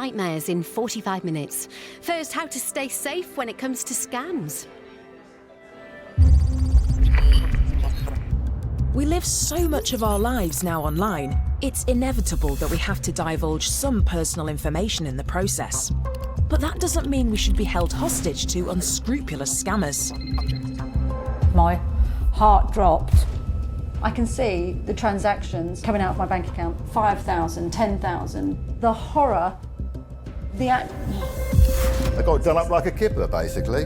nightmares in 45 minutes. First, how to stay safe when it comes to scams. We live so much of our lives now online, it's inevitable that we have to divulge some personal information in the process. But that doesn't mean we should be held hostage to unscrupulous scammers. My heart dropped. I can see the transactions coming out of my bank account, 5,000, 10,000. The horror, I got done up like a kipper, basically.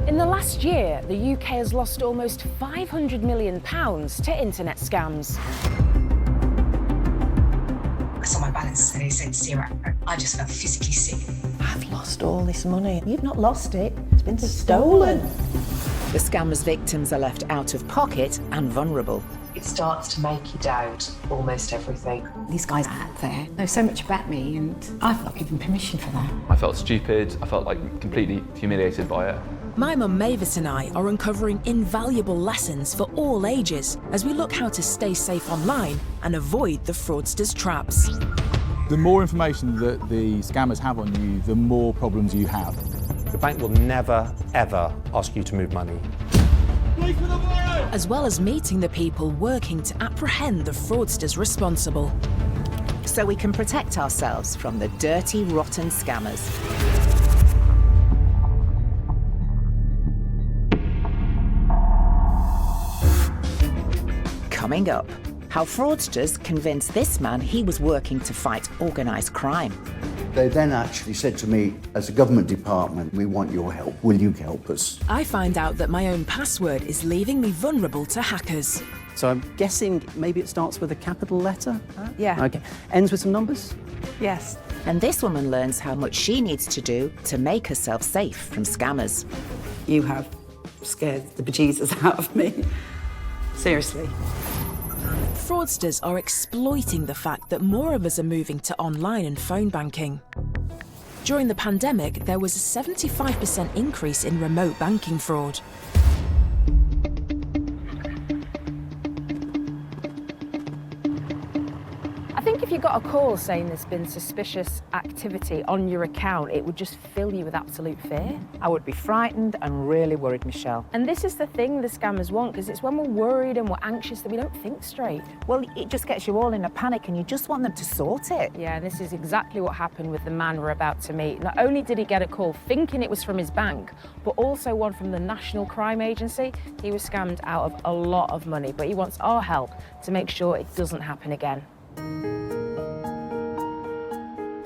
In the last year, the UK has lost almost £500 million to internet scams. I saw my balance and it said 0. I just felt physically sick. I've lost all this money. You've not lost it, it's been stolen. The scammer's victims are left out of pocket and vulnerable. It starts to make you doubt almost everything. These guys out there know so much about me and I've not given permission for that. I felt stupid, I felt like completely humiliated by it. My mum Mavis and I are uncovering invaluable lessons for all ages as we look how to stay safe online and avoid the fraudsters' traps. The more information that the scammers have on you, the more problems you have. The bank will never, ever ask you to move money. As well as meeting the people working to apprehend the fraudsters responsible. So we can protect ourselves from the dirty, rotten scammers. Coming up, how fraudsters convinced this man he was working to fight organised crime. They then actually said to me, as a government department, we want your help. Will you help us? I find out that my own password is leaving me vulnerable to hackers. So I'm guessing maybe it starts with a capital letter? Yeah. Okay. Ends with some numbers? Yes. And this woman learns how much she needs to do to make herself safe from scammers. You have scared the bejesus out of me. Seriously. Fraudsters are exploiting the fact that more of us are moving to online and phone banking. During the pandemic, there was a 75% increase in remote banking fraud. I think if you got a call saying there's been suspicious activity on your account, it would just fill you with absolute fear. I would be frightened and really worried, Michelle. And this is the thing the scammers want, because it's when we're worried and we're anxious that we don't think straight. Well, it just gets you all in a panic and you just want them to sort it. Yeah, this is exactly what happened with the man we're about to meet. Not only did he get a call thinking it was from his bank, but also one from the National Crime Agency. He was scammed out of a lot of money, but he wants our help to make sure it doesn't happen again.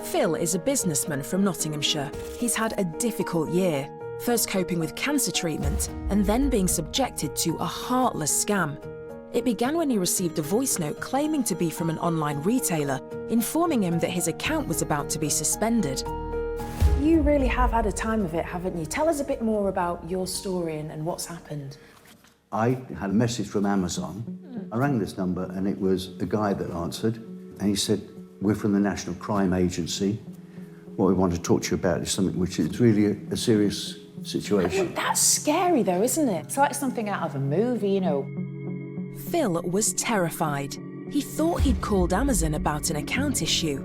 Phil is a businessman from Nottinghamshire. He's had a difficult year, first coping with cancer treatment and then being subjected to a heartless scam. It began when he received a voice note claiming to be from an online retailer, informing him that his account was about to be suspended. You really have had a time of it, haven't you? Tell us a bit more about your story and what's happened. I had a message from Amazon. I rang this number and it was a guy that answered and he said, "We're from the National Crime Agency. What we want to talk to you about is something which is really a serious situation." That's scary though, isn't it? It's like something out of a movie, you know. Phil was terrified. He thought he'd called Amazon about an account issue.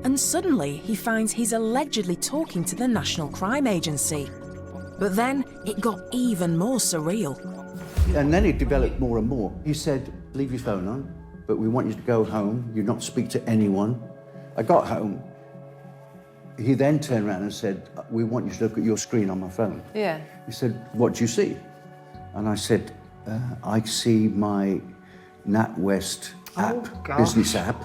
And suddenly he finds he's allegedly talking to the National Crime Agency. But then it got even more surreal. And then it developed more and more. He said, "Leave your phone on, but we want you to go home, you not speak to anyone." I got home. He then turned around and said, "We want you to look at your screen on my phone." Yeah. He said, "What do you see?" And I said, "I see my NatWest app, business app."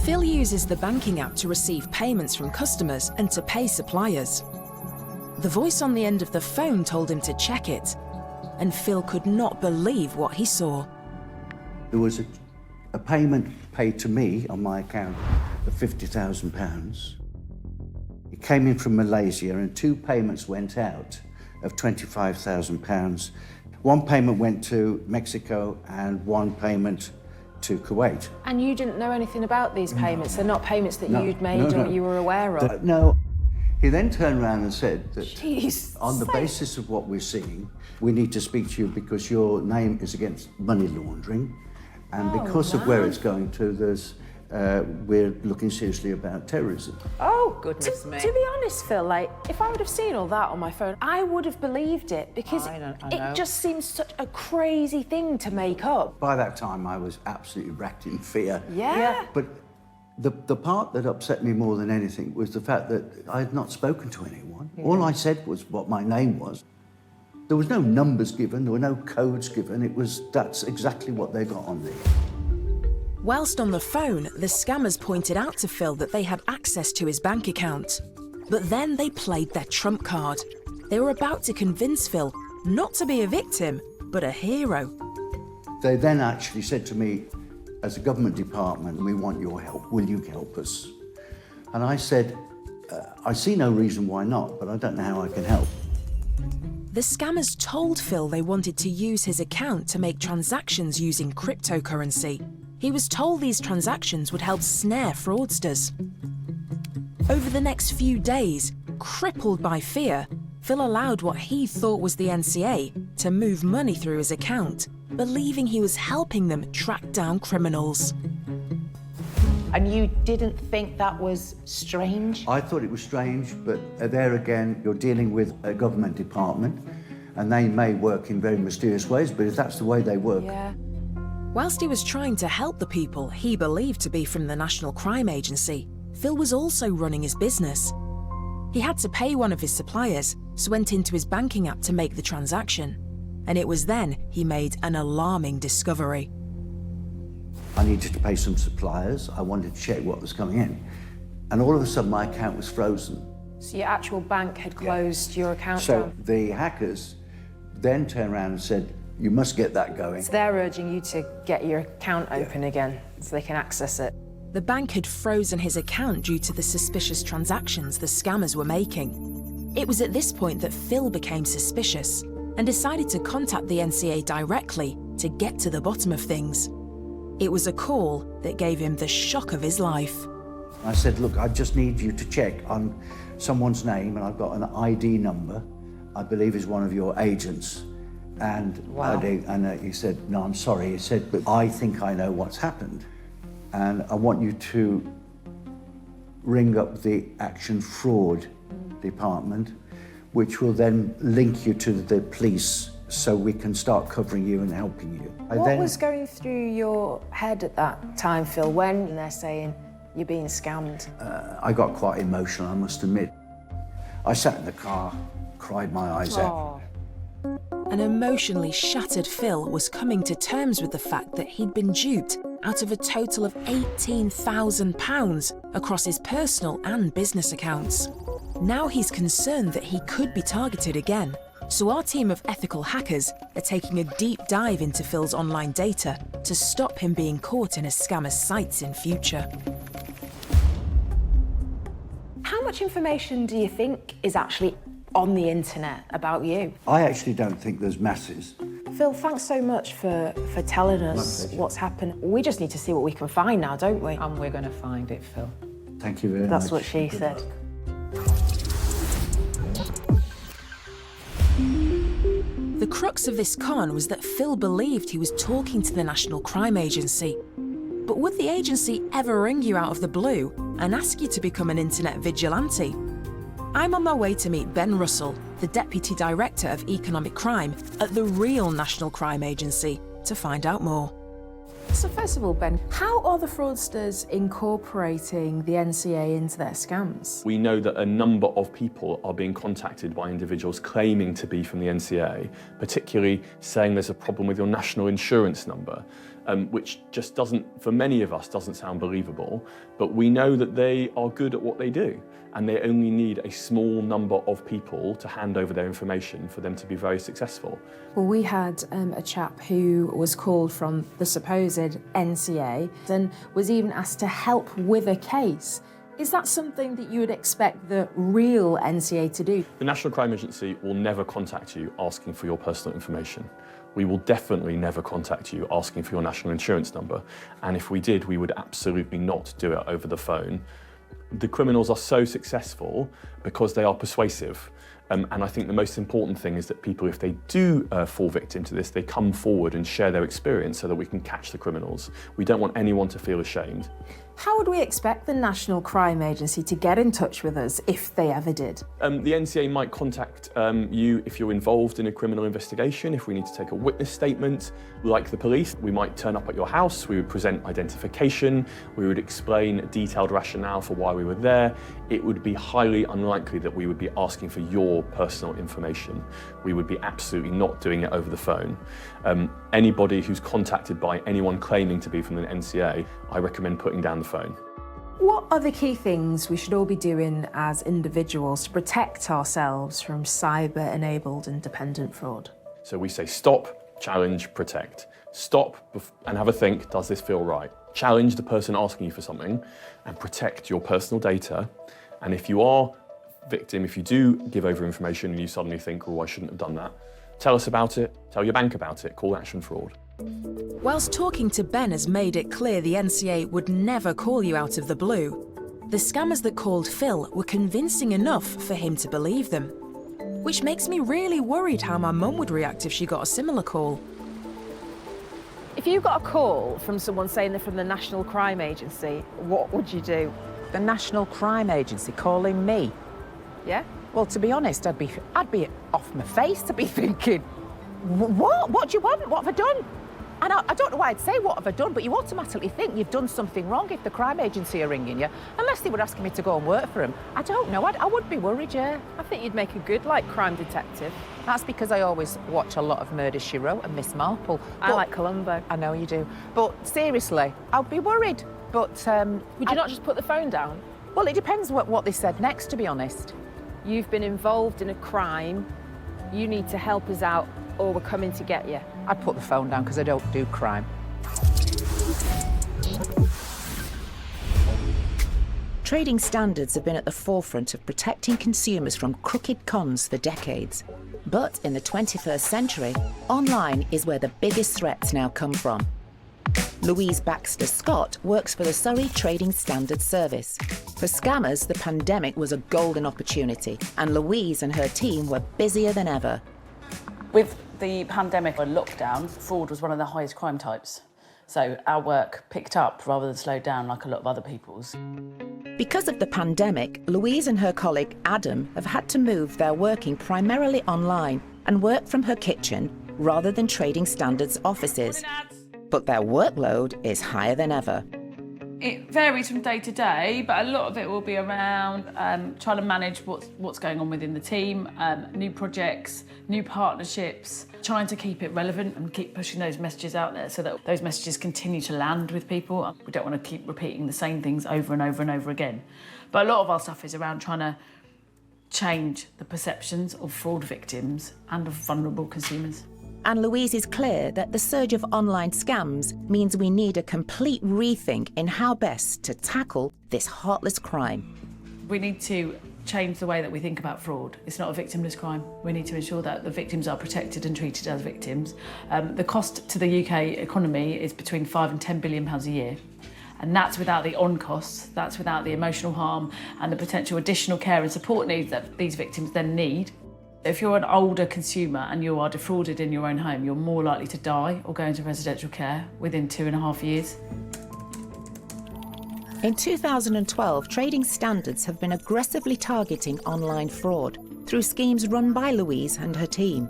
Phil uses the banking app to receive payments from customers and to pay suppliers. The voice on the end of the phone told him to check it, and Phil could not believe what he saw. There was a payment paid to me on my account of £50,000. It came in from Malaysia and 2 payments went out of £25,000. 1 payment went to Mexico and 1 payment to Kuwait. And you didn't know anything about these payments? They're not payments that you'd made no. or you were aware of? No. He then turned around and said that Jeez, on the basis of what we're seeing, we need to speak to you because your name is against money laundering. And because of where it's going to, there's we're looking seriously about terrorism. Oh, goodness me. To be honest, Phil, like, if I would have seen all that on my phone, I would have believed it because it just seems such a crazy thing to make up. By that time, I was absolutely wrapped in fear. Yeah. But the part that upset me more than anything was the fact that I had not spoken to anyone. Yeah. All I said was what my name was. There was no numbers given, there were no codes given. That's exactly what they got on there. Whilst on the phone, the scammers pointed out to Phil that they had access to his bank account. But then they played their trump card. They were about to convince Phil not to be a victim, but a hero. They then actually said to me, as a government department, we want your help. Will you help us? And I said, I see no reason why not, but I don't know how I can help. The scammers told Phil they wanted to use his account to make transactions using cryptocurrency. He was told these transactions would help snare fraudsters. Over the next few days, crippled by fear, Phil allowed what he thought was the NCA to move money through his account, believing he was helping them track down criminals. And you didn't think that was strange? I thought it was strange, but there again, you're dealing with a government department, and they may work in very mysterious ways, but if that's the way they work. Yeah. Whilst he was trying to help the people he believed to be from the National Crime Agency, Phil was also running his business. He had to pay one of his suppliers, so went into his banking app to make the transaction. And it was then he made an alarming discovery. I needed to pay some suppliers. I wanted to check what was coming in. And all of a sudden, my account was frozen. So your actual bank had closed your account So down? the hackers then turned around and said, you must get that going. So they're urging you to get your account open again so they can access it. The bank had frozen his account due to the suspicious transactions the scammers were making. It was at this point that Phil became suspicious and decided to contact the NCA directly to get to the bottom of things. It was a call that gave him the shock of his life. I said, look, I just need you to check on someone's name, and I've got an ID number, I believe is one of your agents. And, wow. He said, no, I'm sorry. He said, but I think I know what's happened. And I want you to ring up the Action Fraud Department, which will then link you to the police so we can start covering you and helping you. What was going through your head at that time, Phil, when they're saying you're being scammed? I got quite emotional, I must admit. I sat in the car, cried my eyes out. An emotionally shattered Phil was coming to terms with the fact that he'd been duped out of a total of £18,000 across his personal and business accounts. Now he's concerned that he could be targeted again, so our team of ethical hackers are taking a deep dive into Phil's online data to stop him being caught in a scammer's sights in future. How much information do you think is actually on the internet about you? I actually don't think there's masses. Phil, thanks so much for telling us what's happened. We just need to see what we can find now, don't we? And we're going to find it, Phil. Thank you very much. That's what she said. The crux of this con was that Phil believed he was talking to the National Crime Agency. But would the agency ever ring you out of the blue and ask you to become an internet vigilante? I'm on my way to meet Ben Russell, the Deputy Director of Economic Crime at the real National Crime Agency, to find out more. So first of all, Ben, how are the fraudsters incorporating the NCA into their scams? We know that a number of people are being contacted by individuals claiming to be from the NCA, particularly saying there's a problem with your national insurance number, which just doesn't, for many of us, doesn't sound believable. But we know that they are good at what they do, and they only need a small number of people to hand over their information for them to be very successful. Well, we had a chap who was called from the supposed NCA and was even asked to help with a case. Is that something that you would expect the real NCA to do? The National Crime Agency will never contact you asking for your personal information. We will definitely never contact you asking for your national insurance number. And if we did, we would absolutely not do it over the phone. The criminals are so successful because they are persuasive. And I think the most important thing is that people, if they do fall victim to this, they come forward and share their experience so that we can catch the criminals. We don't want anyone to feel ashamed. How would we expect the National Crime Agency to get in touch with us if they ever did? The NCA might contact you if you're involved in a criminal investigation, if we need to take a witness statement. Like the police, we might turn up at your house, we would present identification, we would explain a detailed rationale for why we were there. It would be highly unlikely that we would be asking for your personal information. We would be absolutely not doing it over the phone. Anybody who's contacted by anyone claiming to be from the NCA, I recommend putting down the phone. What are the key things we should all be doing as individuals to protect ourselves from cyber-enabled and dependent fraud? So we say stop, challenge, protect. Stop and have a think, does this feel right? Challenge the person asking you for something and protect your personal data. And if you are victim, if you do give over information and you suddenly think, oh, I shouldn't have done that, tell us about it, tell your bank about it, call Action Fraud. Whilst talking to Ben has made it clear the NCA would never call you out of the blue, the scammers that called Phil were convincing enough for him to believe them. Which makes me really worried how my mum would react if she got a similar call. If you got a call from someone saying they're from the National Crime Agency, what would you do? The National Crime Agency calling me? Yeah? Well, to be honest, I'd be off my face to be thinking, what? What do you want? What have I done? And I don't know why I'd say what have I done, but you automatically think you've done something wrong if the crime agency are ringing you, unless they were asking me to go and work for them. I don't know, I would be worried, yeah. I think you'd make a good, crime detective. That's because I always watch a lot of Murder, She Wrote and Miss Marple. I like Columbo. I know you do. But seriously, I'd be worried. But would you not just put the phone down? Well, it depends what they said next, to be honest. You've been involved in a crime. You need to help us out or we're coming to get you. I'd put the phone down because I don't do crime. Trading Standards have been at the forefront of protecting consumers from crooked cons for decades. But in the 21st century, online is where the biggest threats now come from. Louise Baxter Scott works for the Surrey Trading Standards Service. For scammers, the pandemic was a golden opportunity, and Louise and her team were busier than ever. With the pandemic and lockdown, fraud was one of the highest crime types. So our work picked up rather than slowed down like a lot of other people's. Because of the pandemic, Louise and her colleague Adam have had to move their working primarily online and work from her kitchen rather than Trading Standards offices. But their workload is higher than ever. It varies from day to day, but a lot of it will be around trying to manage what's going on within the team, new projects, new partnerships, trying to keep it relevant and keep pushing those messages out there so that those messages continue to land with people. We don't want to keep repeating the same things over and over and over again. But a lot of our stuff is around trying to change the perceptions of fraud victims and of vulnerable consumers. And Louise is clear that the surge of online scams means we need a complete rethink in how best to tackle this heartless crime. We need to change the way that we think about fraud. It's not a victimless crime. We need to ensure that the victims are protected and treated as victims. The cost to the UK economy is between £5 and £10 billion a year. And that's without the on-costs, that's without the emotional harm and the potential additional care and support needs that these victims then need. If you're an older consumer and you are defrauded in your own home, you're more likely to die or go into residential care within 2.5 years. In 2012, Trading Standards have been aggressively targeting online fraud through schemes run by Louise and her team.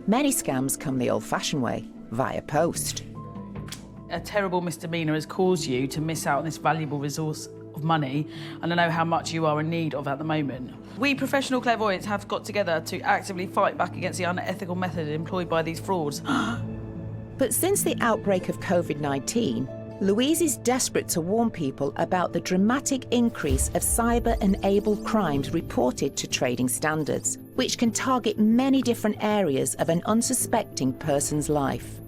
Many scams come the old-fashioned way, via post. A terrible misdemeanour has caused you to miss out on this valuable resource of money, and I know how much you are in need of at the moment. We professional clairvoyants have got together to actively fight back against the unethical method employed by these frauds. But since the outbreak of COVID-19, Louise is desperate to warn people about the dramatic increase of cyber-enabled crimes reported to Trading Standards, which can target many different areas of an unsuspecting person's life.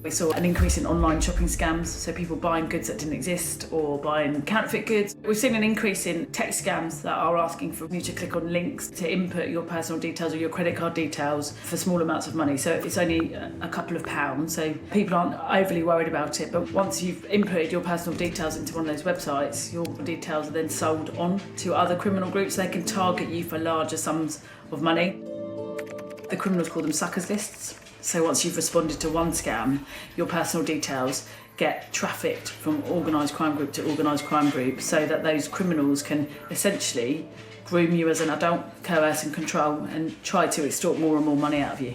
We saw an increase in online shopping scams, so people buying goods that didn't exist or buying counterfeit goods. We've seen an increase in text scams that are asking for you to click on links to input your personal details or your credit card details for small amounts of money. So it's only a couple of pounds, so people aren't overly worried about it. But once you've inputted your personal details into one of those websites, your details are then sold on to other criminal groups. They can target you for larger sums of money. The criminals call them suckers lists. So once you've responded to one scam, your personal details get trafficked from organised crime group to organised crime group so that those criminals can essentially groom you as an adult, coerce and control, and try to extort more and more money out of you.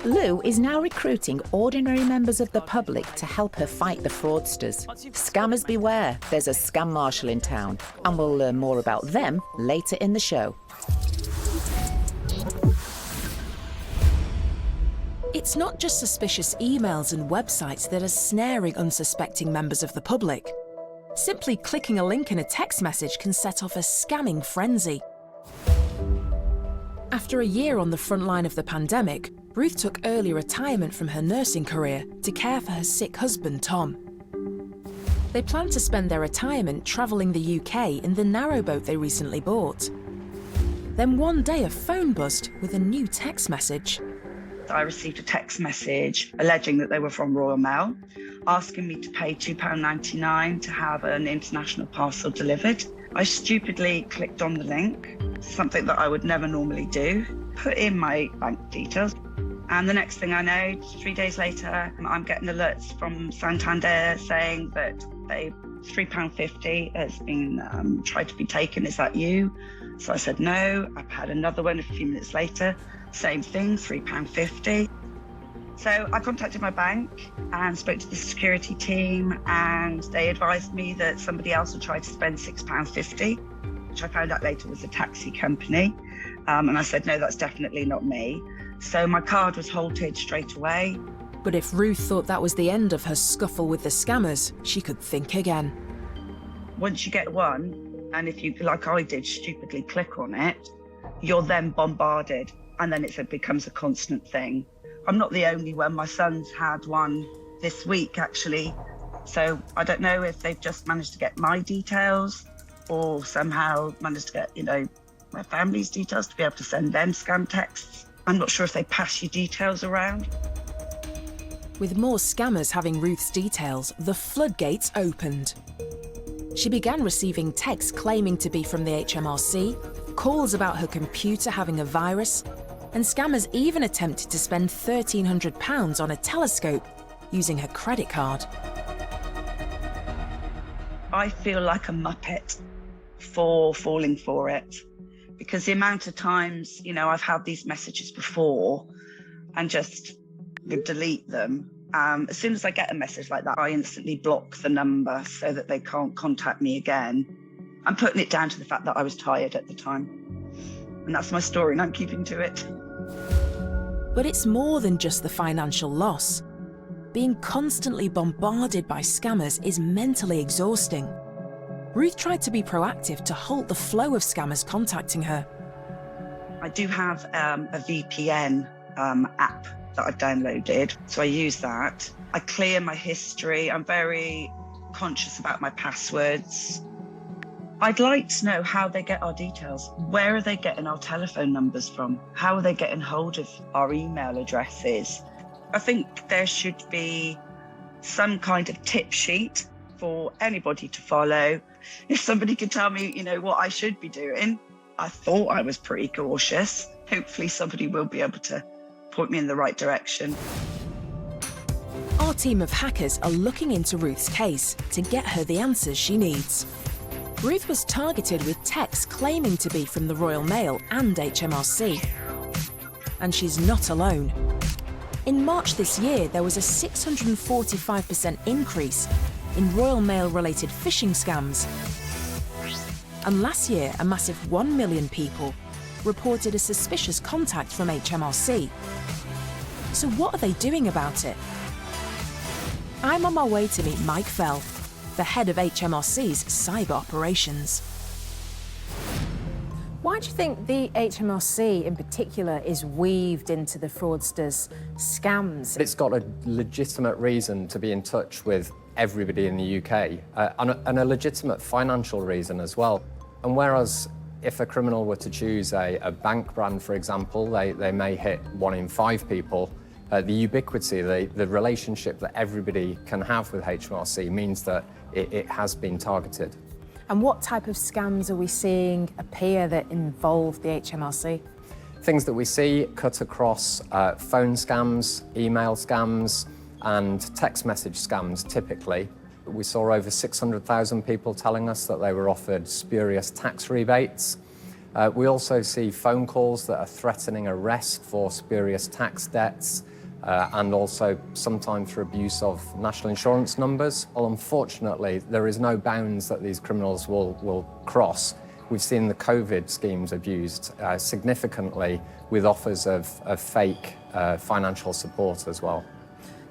Lou is now recruiting ordinary members of the public to help her fight the fraudsters. Scammers beware, there's a scam marshal in town, and we'll learn more about them later in the show. It's not just suspicious emails and websites that are snaring unsuspecting members of the public. Simply clicking a link in a text message can set off a scamming frenzy. After a year on the front line of the pandemic, Ruth took early retirement from her nursing career to care for her sick husband, Tom. They planned to spend their retirement travelling the UK in the narrowboat they recently bought. Then one day a phone buzzed with a new text message. I received a text message alleging that they were from Royal Mail, asking me to pay £2.99 to have an international parcel delivered. I stupidly clicked on the link, something that I would never normally do, put in my bank details, and the next thing I know, 3 days later, I'm getting alerts from Santander saying that £3.50 has been tried to be taken. Is that you? So I said no. I've had another one a few minutes later. Same thing, £3.50. So I contacted my bank and spoke to the security team, and they advised me that somebody else had tried to spend £6.50, which I found out later was a taxi company. And I said, no, that's definitely not me. So my card was halted straight away. But if Ruth thought that was the end of her scuffle with the scammers, she could think again. Once you get one, and if you, like I did, stupidly click on it, you're then bombarded. And then it becomes a constant thing. I'm not the only one. My son's had one this week, actually. So I don't know if they've just managed to get my details or somehow managed to get, my family's details to be able to send them scam texts. I'm not sure if they pass your details around. With more scammers having Ruth's details, the floodgates opened. She began receiving texts claiming to be from the HMRC, calls about her computer having a virus, and scammers even attempted to spend £1,300 on a telescope using her credit card. I feel like a muppet for falling for it, because the amount of times, I've had these messages before and just delete them. As soon as I get a message like that, I instantly block the number so that they can't contact me again. I'm putting it down to the fact that I was tired at the time. And that's my story, and I'm keeping to it. But it's more than just the financial loss. Being constantly bombarded by scammers is mentally exhausting. Ruth tried to be proactive to halt the flow of scammers contacting her. I do have a VPN app that I've downloaded, so I use that. I clear my history. I'm very conscious about my passwords. I'd like to know how they get our details. Where are they getting our telephone numbers from? How are they getting hold of our email addresses? I think there should be some kind of tip sheet for anybody to follow. If somebody could tell me, what I should be doing. I thought I was pretty cautious. Hopefully somebody will be able to point me in the right direction. Our team of hackers are looking into Ruth's case to get her the answers she needs. Ruth was targeted with texts claiming to be from the Royal Mail and HMRC. And she's not alone. In March this year, there was a 645% increase in Royal Mail-related phishing scams. And last year, a massive 1 million people reported a suspicious contact from HMRC. So what are they doing about it? I'm on my way to meet Mike Fell, the head of HMRC's cyber operations. Why do you think the HMRC in particular is weaved into the fraudsters' scams? It's got a legitimate reason to be in touch with everybody in the UK, and a legitimate financial reason as well. And whereas if a criminal were to choose a bank brand, for example, they may hit 1 in 5 people. The ubiquity, the relationship that everybody can have with HMRC means that it has been targeted. And what type of scams are we seeing appear that involve the HMRC? Things that we see cut across phone scams, email scams, and text message scams typically. We saw over 600,000 people telling us that they were offered spurious tax rebates. We also see phone calls that are threatening arrest for spurious tax debts and also sometimes for abuse of national insurance numbers. Well, unfortunately, there is no bounds that these criminals will cross. We've seen the COVID schemes abused significantly with offers of fake financial support as well.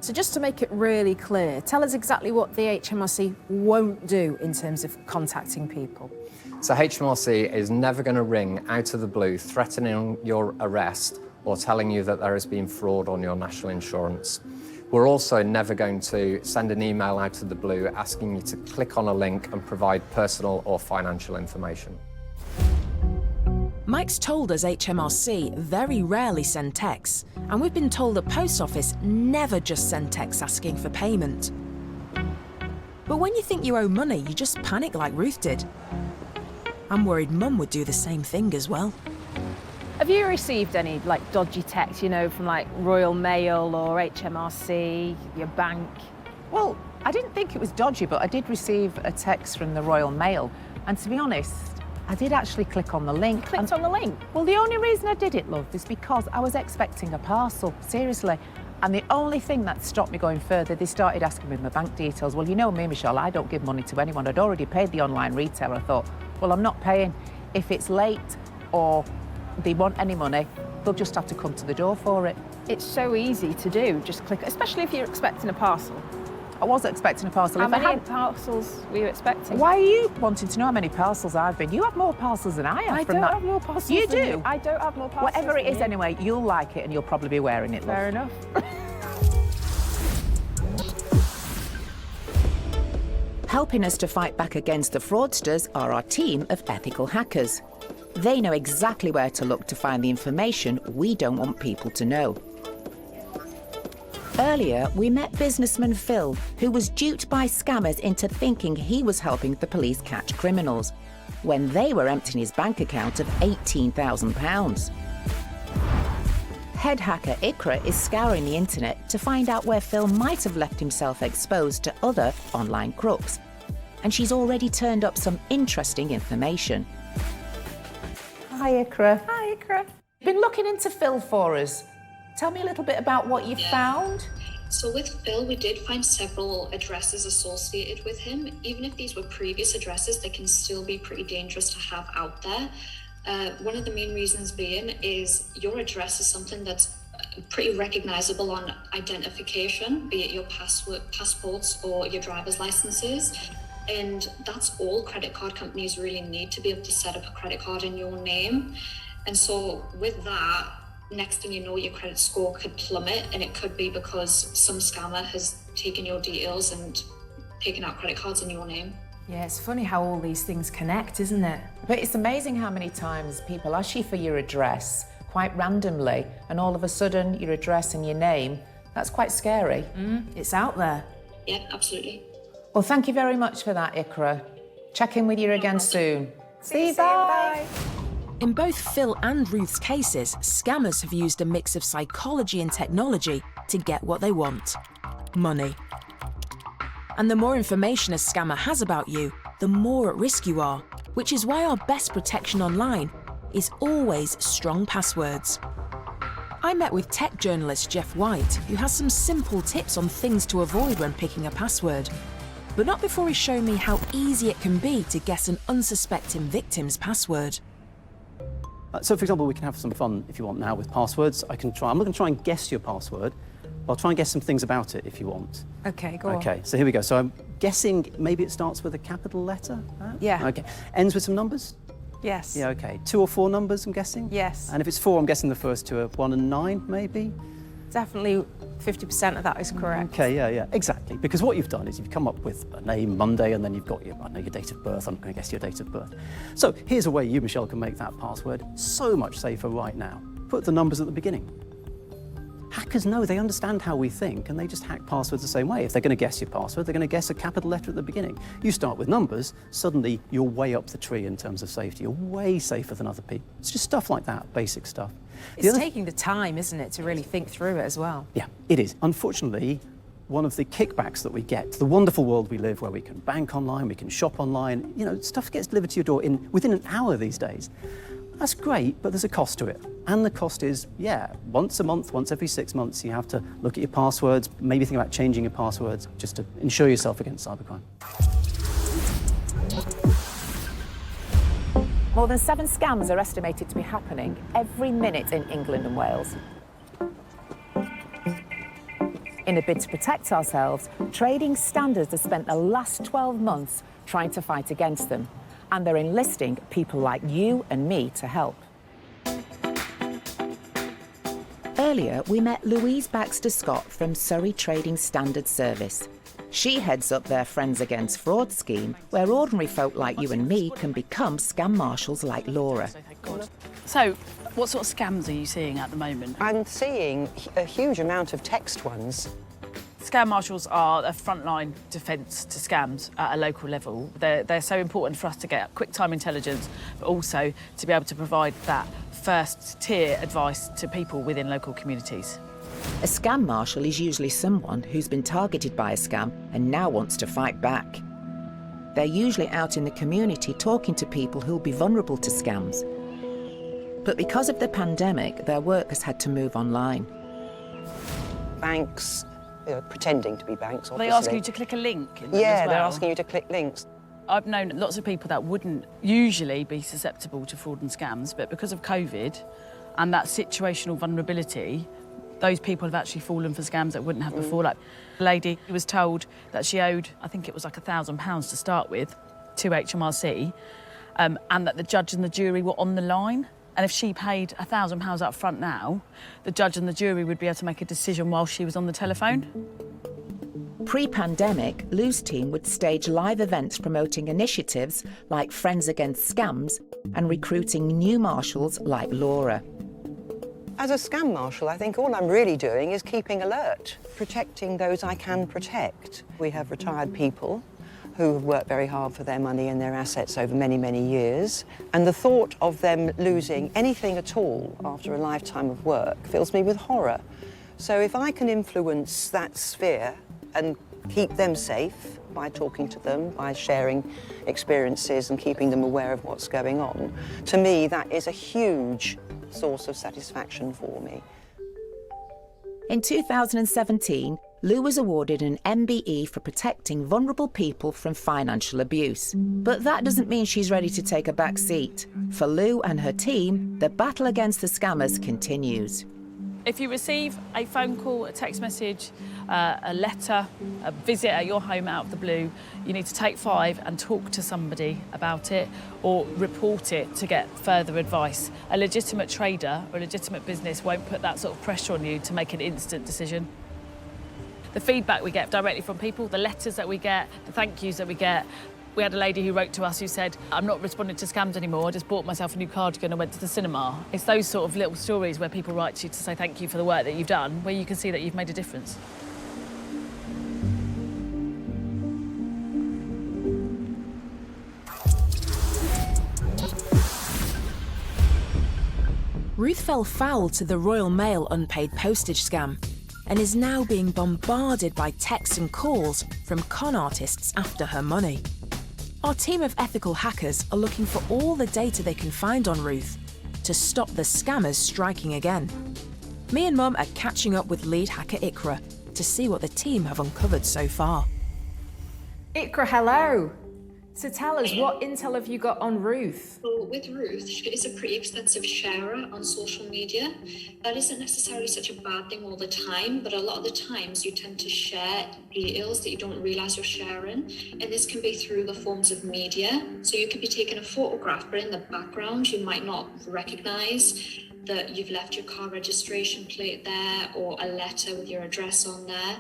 So just to make it really clear, tell us exactly what the HMRC won't do in terms of contacting people. So HMRC is never going to ring out of the blue threatening your arrest or telling you that there has been fraud on your national insurance. We're also never going to send an email out of the blue asking you to click on a link and provide personal or financial information. Mike's told us HMRC very rarely send texts, and we've been told the Post Office never just send texts asking for payment. But when you think you owe money, you just panic like Ruth did. I'm worried Mum would do the same thing as well. Have you received any dodgy texts, from Royal Mail or HMRC, your bank? Well, I didn't think it was dodgy, but I did receive a text from the Royal Mail. And to be honest, I did actually click on the link. You clicked on the link? Well, the only reason I did it, love, is because I was expecting a parcel, seriously. And the only thing that stopped me going further, they started asking me my bank details. Well, you know me, Michelle, I don't give money to anyone. I'd already paid the online retailer. I thought, well, I'm not paying. If it's late or they want any money, they'll just have to come to the door for it. It's so easy to do, just click, especially if you're expecting a parcel. I was expecting a parcel. How many parcels were you expecting? Why are you wanting to know how many parcels I've been? You have more parcels than I have. I don't have more parcels You than do? you. I don't have more parcels. Whatever it than is you. anyway, you'll like it and you'll probably be wearing it, love. Fair enough. Helping us to fight back against the fraudsters are our team of ethical hackers. They know exactly where to look to find the information we don't want people to know. Earlier, we met businessman Phil, who was duped by scammers into thinking he was helping the police catch criminals, when they were emptying his bank account of £18,000. Head hacker Ikra is scouring the internet to find out where Phil might have left himself exposed to other online crooks. And she's already turned up some interesting information. Hi, Ikra. Hi, Ikra. Been looking into Phil for us. Tell me a little bit about what you found. So with Phil, we did find several addresses associated with him. Even if these were previous addresses, they can still be pretty dangerous to have out there. One of the main reasons being is your address is something that's pretty recognizable on identification, be it your passports or your driver's licenses. And that's all credit card companies really need to be able to set up a credit card in your name. And so with that, next thing you know, your credit score could plummet, and it could be because some scammer has taken your details and taken out credit cards in your name. Yeah, it's funny how all these things connect, isn't it? But it's amazing how many times people ask you for your address quite randomly, and all of a sudden your address and your name, that's quite scary. It's out there. Yeah, absolutely. Well, thank you very much for that, Ikra. Check in with you again soon. See you, bye. In both Phil and Ruth's cases, scammers have used a mix of psychology and technology to get what they want: money. And the more information a scammer has about you, the more at risk you are, which is why our best protection online is always strong passwords. I met with tech journalist Jeff White, who has some simple tips on things to avoid when picking a password. But not before he showed me how easy it can be to guess an unsuspecting victim's password. So, for example, we can have some fun, if you want, now with passwords. I'm not going to try and guess your password. I'll try and guess some things about it, if you want. Okay, go on. Okay, so here we go. So I'm guessing maybe it starts with a capital letter? Yeah. Okay. Ends with some numbers? Yes. Yeah, okay. 2 or 4 numbers, I'm guessing? Yes. And if it's 4, I'm guessing the first 2 are 1 and 9, maybe? Definitely 50% of that is correct. Okay, yeah, exactly. Because what you've done is you've come up with a name, Monday, and then you've got your date of birth. I'm going to guess your date of birth. So here's a way you, Michelle, can make that password so much safer right now. Put the numbers at the beginning. Hackers know, they understand how we think, and they just hack passwords the same way. If they're going to guess your password, they're going to guess a capital letter at the beginning. You start with numbers, suddenly you're way up the tree in terms of safety. You're way safer than other people. It's just stuff like that, basic stuff. It's taking the time, isn't it, to really think through it as well? Yeah, it is. Unfortunately, one of the kickbacks that we get, the wonderful world we live where we can bank online, we can shop online, you know, stuff gets delivered to your door within an hour these days. That's great, but there's a cost to it. And the cost is, once a month, once every 6 months, you have to look at your passwords, maybe think about changing your passwords just to insure yourself against cybercrime. More than 7 scams are estimated to be happening every minute in England and Wales. In a bid to protect ourselves, Trading Standards has spent the last 12 months trying to fight against them, and they're enlisting people like you and me to help. Earlier, we met Louise Baxter-Scott from Surrey Trading Standards Service. She heads up their Friends Against Fraud scheme, where ordinary folk like you and me can become scam marshals like Laura. So, what sort of scams are you seeing at the moment? I'm seeing a huge amount of text ones. Scam marshals are a frontline defence to scams at a local level. They're so important for us to get quick-time intelligence, but also to be able to provide that first-tier advice to people within local communities. A scam marshal is usually someone who's been targeted by a scam and now wants to fight back. They're usually out in the community talking to people who'll be vulnerable to scams. But because of the pandemic, their work has had to move online. Banks, pretending to be banks, obviously. Are they asking you to click a link? Yeah, they're asking you to click links. I've known lots of people that wouldn't usually be susceptible to fraud and scams, but because of COVID and that situational vulnerability, those people have actually fallen for scams that wouldn't have before. Like a lady who was told that she owed, I think it was like £1,000 to start with, to HMRC, and that the judge and the jury were on the line. And if she paid £1,000 up front now, the judge and the jury would be able to make a decision while she was on the telephone. Pre-pandemic, Lou's team would stage live events promoting initiatives like Friends Against Scams and recruiting new marshals like Laura. As a scam marshal, I think all I'm really doing is keeping alert, protecting those I can protect. We have retired people who have worked very hard for their money and their assets over many, many years. And the thought of them losing anything at all after a lifetime of work fills me with horror. So if I can influence that sphere and keep them safe by talking to them, by sharing experiences and keeping them aware of what's going on, to me, that is a huge source of satisfaction for me. In 2017, Lou was awarded an MBE for protecting vulnerable people from financial abuse. But that doesn't mean she's ready to take a back seat. For Lou and her team, the battle against the scammers continues. If you receive a phone call, a text message, a letter, a visit at your home out of the blue, you need to take 5 and talk to somebody about it or report it to get further advice. A legitimate trader or a legitimate business won't put that sort of pressure on you to make an instant decision. The feedback we get directly from people, the letters that we get, the thank yous that we get. We had a lady who wrote to us who said, I'm not responding to scams anymore, I just bought myself a new cardigan and went to the cinema. It's those sort of little stories where people write to you to say thank you for the work that you've done, where you can see that you've made a difference. Ruth fell foul to the Royal Mail unpaid postage scam and is now being bombarded by texts and calls from con artists after her money. Our team of ethical hackers are looking for all the data they can find on Ruth to stop the scammers striking again. Me and Mum are catching up with lead hacker Ikra to see what the team have uncovered so far. Ikra, hello. So tell us, what intel have you got on Ruth? Well, with Ruth, she is a pretty extensive sharer on social media. That isn't necessarily such a bad thing all the time, but a lot of the times you tend to share details that you don't realise you're sharing, and this can be through the forms of media. So you could be taking a photograph, but in the background you might not recognise that you've left your car registration plate there or a letter with your address on there,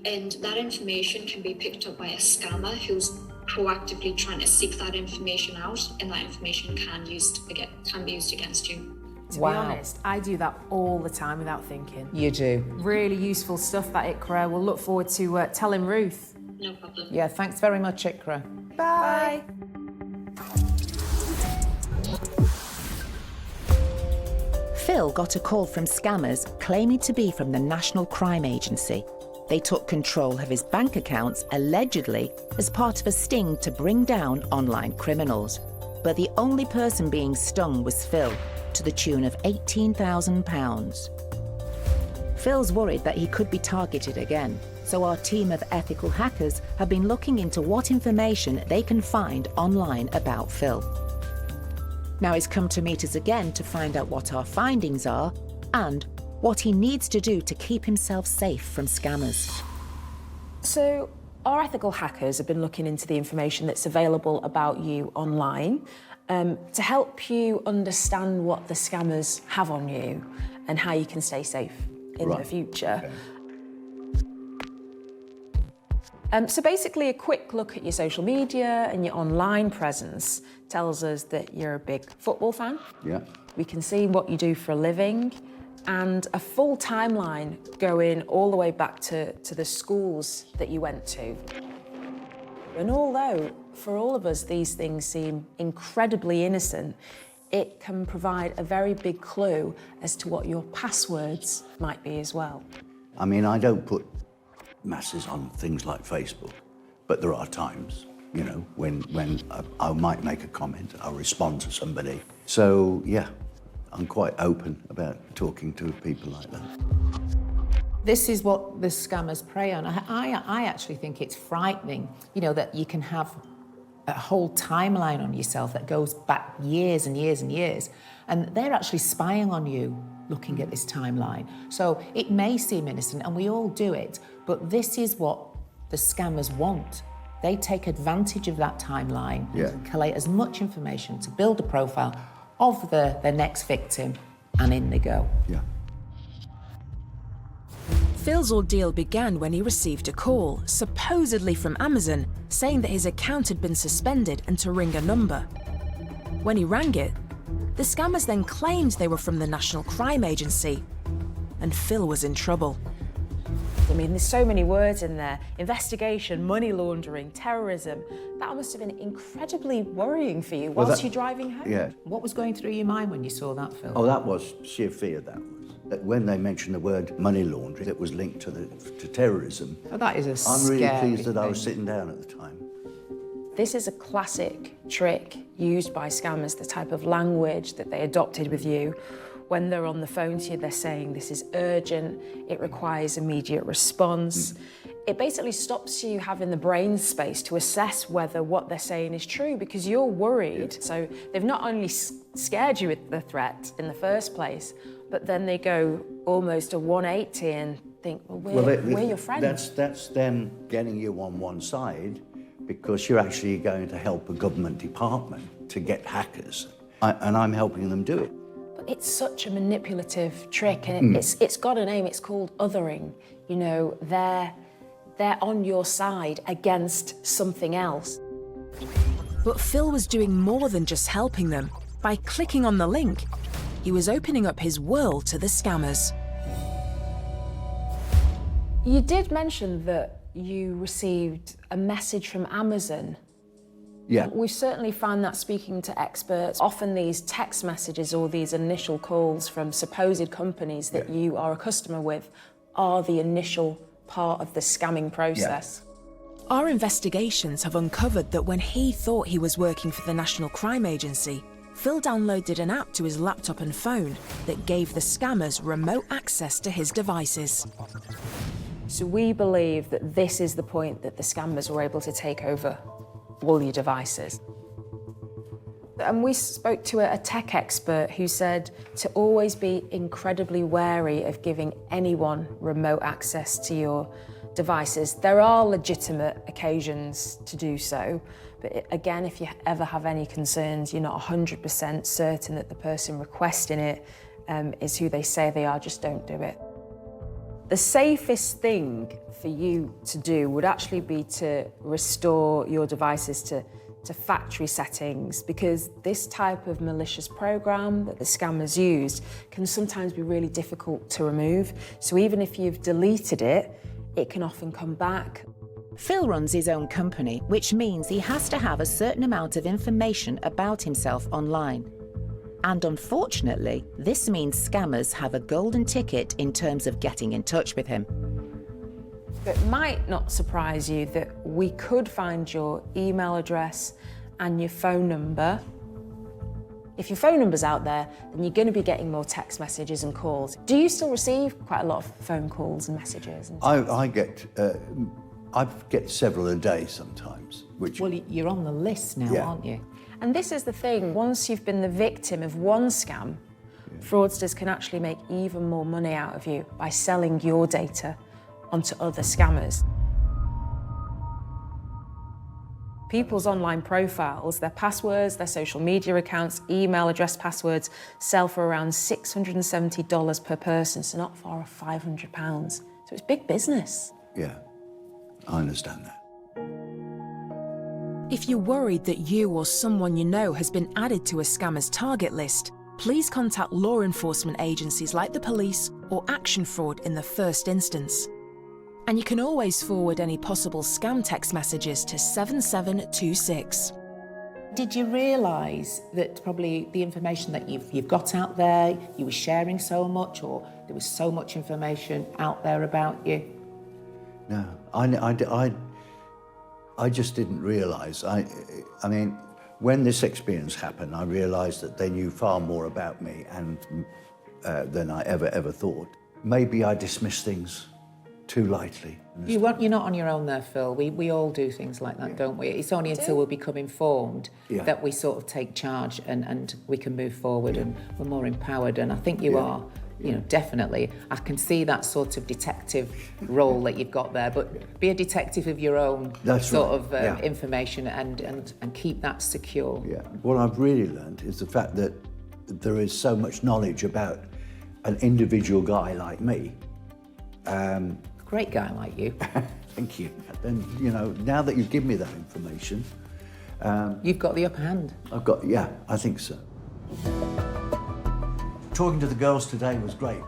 and that information can be picked up by a scammer who's proactively trying to seek that information out, and that information can be used against you. To be honest, I do that all the time without thinking. You do. Really useful stuff, that, Ikra. We'll look forward to telling Ruth. No problem. Yeah, thanks very much, Ikra. Bye. Phil got a call from scammers claiming to be from the National Crime Agency. They took control of his bank accounts, allegedly as part of a sting to bring down online criminals. But the only person being stung was Phil, to the tune of £18,000. Phil's worried that he could be targeted again, so our team of ethical hackers have been looking into what information they can find online about Phil. Now he's come to meet us again to find out what our findings are and what he needs to do to keep himself safe from scammers. So, our ethical hackers have been looking into the information that's available about you online to help you understand what the scammers have on you and how you can stay safe in the future. Okay. So basically, a quick look at your social media and your online presence tells us that you're a big football fan. Yeah. We can see what you do for a living, and a full timeline going all the way back to the schools that you went to. And although, for all of us, these things seem incredibly innocent, it can provide a very big clue as to what your passwords might be as well. I mean, I don't put masses on things like Facebook, but there are times, you know, when I might make a comment, I'll respond to somebody. So, yeah, I'm quite open about talking to people like that. This is what the scammers prey on. I actually think it's frightening, you know, that you can have a whole timeline on yourself that goes back years and years and years, and they're actually spying on you looking at this timeline. So it may seem innocent, and we all do it, but this is what the scammers want. They take advantage of that timeline and collate as much information to build a profile of the next victim, and in they go. Yeah. Phil's ordeal began when he received a call, supposedly from Amazon, saying that his account had been suspended and to ring a number. When he rang it, the scammers then claimed they were from the National Crime Agency, and Phil was in trouble. I mean, there's so many words in there. Investigation, money laundering, terrorism. That must have been incredibly worrying for you whilst you're driving home. Yeah. What was going through your mind when you saw that, Phil? Oh, that was sheer fear, that was. That when they mentioned the word money laundering, it was linked to terrorism. Oh, that is a I'm really scary pleased that I was thing. sitting down at the time. This is a classic trick used by scammers, the type of language that they adopted with you. When they're on the phone to you, they're saying this is urgent, it requires immediate response. It basically stops you having the brain space to assess whether what they're saying is true because you're worried. So they've not only scared you with the threat in the first place, but then they go almost a 180 and think, well, we're your friends. That's them getting you on one side because you're actually going to help a government department to get hackers. And I'm helping them do it. But it's such a manipulative trick, and it's got a name. It's called othering. You know, they're on your side against something else. But Phil was doing more than just helping them. By clicking on the link, he was opening up his world to the scammers. You did mention that you received a message from Amazon. Yeah. We've certainly found that speaking to experts, often these text messages or these initial calls from supposed companies that you are a customer with are the initial part of the scamming process. Our investigations have uncovered that when he thought he was working for the National Crime Agency, Phil downloaded an app to his laptop and phone that gave the scammers remote access to his devices. So we believe that this is the point that the scammers were able to take over all your devices. And we spoke to a tech expert who said to always be incredibly wary of giving anyone remote access to your devices. There are legitimate occasions to do so, but again, if you ever have any concerns, you're not 100% certain that the person requesting it is who they say they are, just don't do it. The safest thing for you to do would actually be to restore your devices to factory settings, because this type of malicious program that the scammers used can sometimes be really difficult to remove. So even if you've deleted it, it can often come back. Phil runs his own company, which means he has to have a certain amount of information about himself online. And unfortunately, this means scammers have a golden ticket in terms of getting in touch with him. It might not surprise you that we could find your email address and your phone number. If your phone number's out there, then you're going to be getting more text messages and calls. Do you still receive quite a lot of phone calls and messages? And I get several a day sometimes, which... Well, you're on the list now, aren't you? And this is the thing, once you've been the victim of one scam, fraudsters can actually make even more money out of you by selling your data onto other scammers. People's online profiles, their passwords, their social media accounts, email address passwords sell for around $670 per person, so not far off £500. So it's big business. Yeah, I understand that. If you're worried that you or someone you know has been added to a scammer's target list, please contact law enforcement agencies like the police or Action Fraud in the first instance. And you can always forward any possible scam text messages to 7726. Did you realise that probably the information that you've got out there, you were sharing so much, or there was so much information out there about you? No, I just didn't realise. I mean, when this experience happened, I realised that they knew far more about me and than I ever thought. Maybe I dismissed things too lightly. You're not on your own there, Phil. We all do things like that, don't we? It's only until we become informed that we sort of take charge and we can move forward and we're more empowered. And I think you are. You know, definitely. I can see that sort of detective role that you've got there, but be a detective of your own information and keep that secure. Yeah. What I've really learned is the fact that there is so much knowledge about an individual guy like me. Great guy like you. Thank you. And, you know, now that you've given me that information... you've got the upper hand. I think so. Talking to the girls today was great.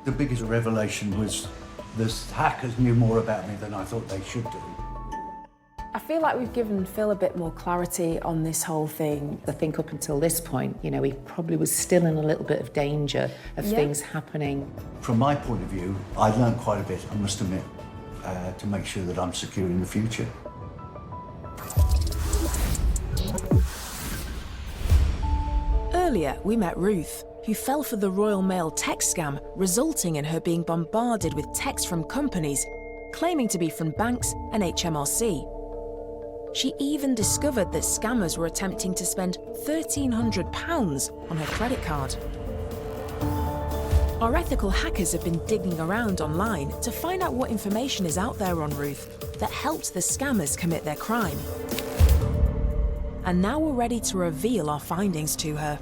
The biggest revelation was the hackers knew more about me than I thought they should do. I feel like we've given Phil a bit more clarity on this whole thing. I think up until this point, you know, he probably was still in a little bit of danger of things happening. From my point of view, I've learned quite a bit, I must admit, to make sure that I'm secure in the future. Earlier, we met Ruth, who fell for the Royal Mail text scam, resulting in her being bombarded with texts from companies claiming to be from banks and HMRC. She even discovered that scammers were attempting to spend £1,300 on her credit card. Our ethical hackers have been digging around online to find out what information is out there on Ruth that helped the scammers commit their crime. And now we're ready to reveal our findings to her.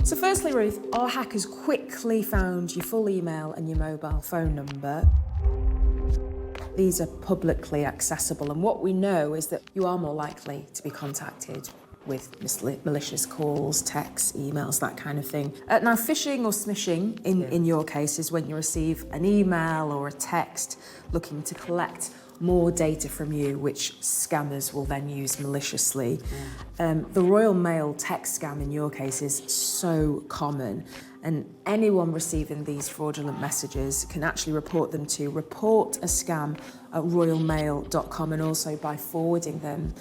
So firstly, Ruth, our hackers quickly found your full email and your mobile phone number. These are publicly accessible, and what we know is that you are more likely to be contacted with malicious calls, texts, emails, that kind of thing. Now, phishing or smishing, in your case, is when you receive an email or a text looking to collect more data from you, which scammers will then use maliciously. The Royal Mail text scam in your case is so common, and anyone receiving these fraudulent messages can actually report them to reportascam@royalmail.com, and also by forwarding them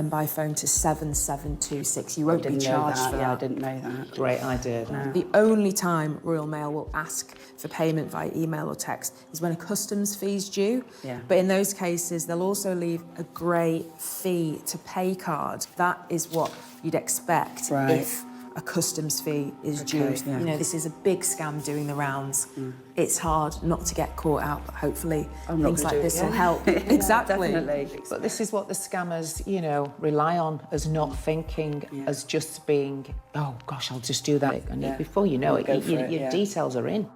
by phone to 7726. You won't be charged for that. Yeah, I didn't know that. Great idea. No. The only time Royal Mail will ask for payment via email or text is when a customs fee's due. Yeah. But in those cases, they'll also leave a grey fee to pay card. That is what you'd expect if a customs fee is due. Yeah. You know, this is a big scam doing the rounds. It's hard not to get caught out, but hopefully things like this will help. Exactly. Definitely. But this is what the scammers, you know, rely on, as not thinking, as just being, oh gosh, I'll just do that. And before you know it, your details are in.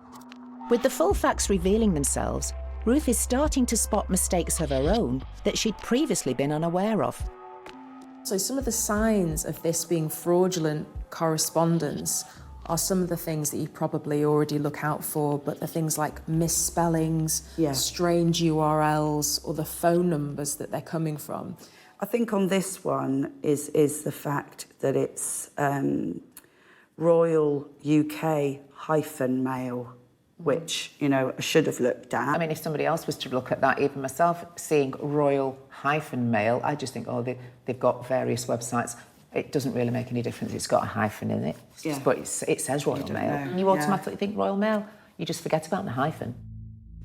With the full facts revealing themselves, Ruth is starting to spot mistakes of her own that she'd previously been unaware of. So some of the signs of this being fraudulent correspondence are some of the things that you probably already look out for, but the things like misspellings, strange URLs, or the phone numbers that they're coming from. I think on this one is the fact that it's Royal UK-mail, which, you know, I should have looked at. I mean, if somebody else was to look at that, even myself, seeing Royal-mail, I just think, oh, they've got various websites. It doesn't really make any difference. It's got a hyphen in it. Yeah. But it says Royal Mail. And you automatically think Royal Mail. You just forget about the hyphen.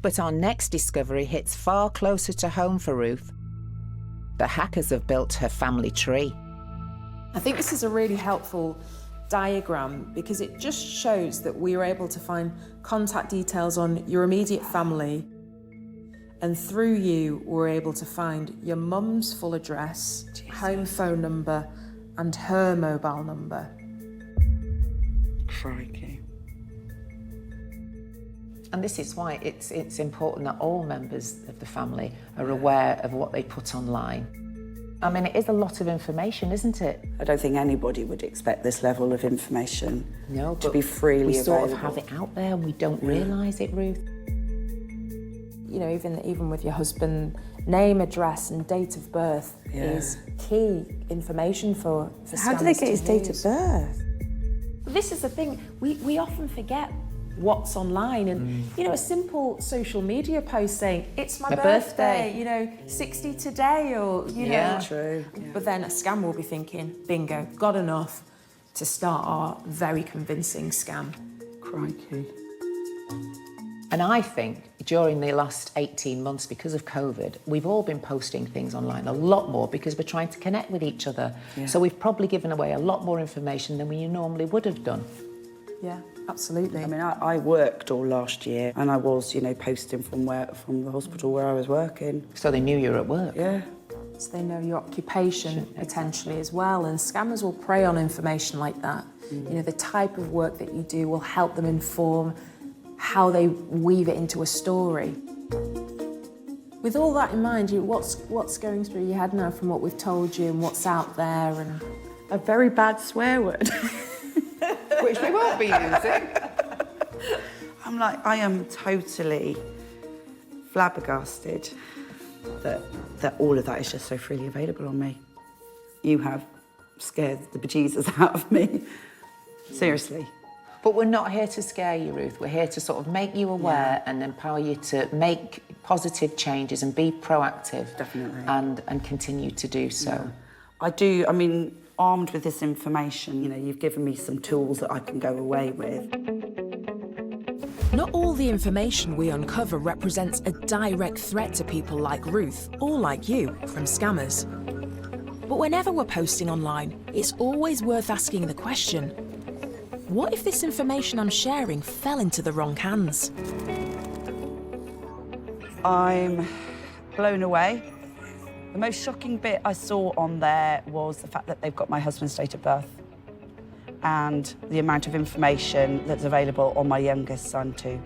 But our next discovery hits far closer to home for Ruth. The hackers have built her family tree. I think this is a really helpful diagram because it just shows that we were able to find contact details on your immediate family, and through you we're able to find your mum's full address, home phone number, and her mobile number. Crikey. And this is why it's important that all members of the family are aware of what they put online. I mean, it is a lot of information, isn't it? I don't think anybody would expect this level of information to be freely we available. sort of have it out there and we don't realise it, Ruth. You know, even with your husband, name, address and date of birth is key information for How do they get his date of birth? This is the thing, we often forget what's online, and you know, a simple social media post saying it's my birthday, you know, 60 today, or you know, true. But then a scam will be thinking, bingo, got enough to start our very convincing scam. Crikey. And I think during the last 18 months, because of COVID, we've all been posting things online a lot more because we're trying to connect with each other. Yeah. So we've probably given away a lot more information than we normally would have done. Yeah, absolutely. I mean, I worked all last year, and I was, you know, posting from the hospital where I was working. So they knew you were at work? Yeah. So they know your occupation potentially as well, and scammers will prey on information like that. You know, the type of work that you do will help them inform how they weave it into a story. With all that in mind, what's going through your head now from what we've told you and what's out there? And a very bad swear word. Which we won't be using. I'm like, I am totally flabbergasted that all of that is just so freely available on me. You have scared the bejesus out of me. Seriously. But we're not here to scare you, Ruth. We're here to sort of make you aware and empower you to make positive changes and be proactive. Definitely. And continue to do so. Yeah. I do, I mean, armed with this information, you know, you've given me some tools that I can go away with. Not all the information we uncover represents a direct threat to people like Ruth or like you from scammers. But whenever we're posting online, it's always worth asking the question, what if this information I'm sharing fell into the wrong hands? I'm blown away. The most shocking bit I saw on there was the fact that they've got my husband's date of birth and the amount of information that's available on my youngest son too.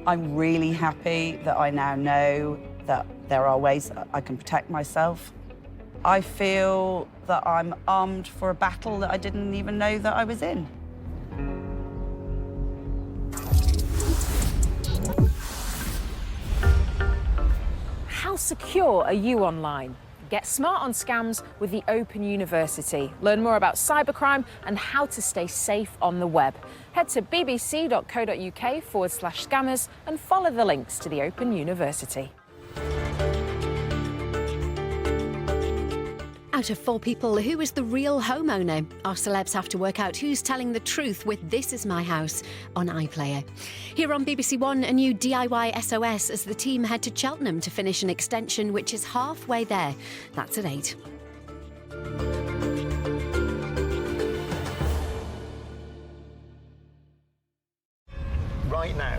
I'm really happy that I now know that there are ways that I can protect myself. I feel that I'm armed for a battle that I didn't even know that I was in. How secure are you online? Get smart on scams with the Open University. Learn more about cybercrime and how to stay safe on the web. Head to bbc.co.uk/scammers and follow the links to the Open University. Out of 4 people, who is the real homeowner? Our celebs have to work out who's telling the truth with This Is My House on iPlayer. Here on BBC One, a new DIY SOS as the team head to Cheltenham to finish an extension which is halfway there. That's at 8. Right now.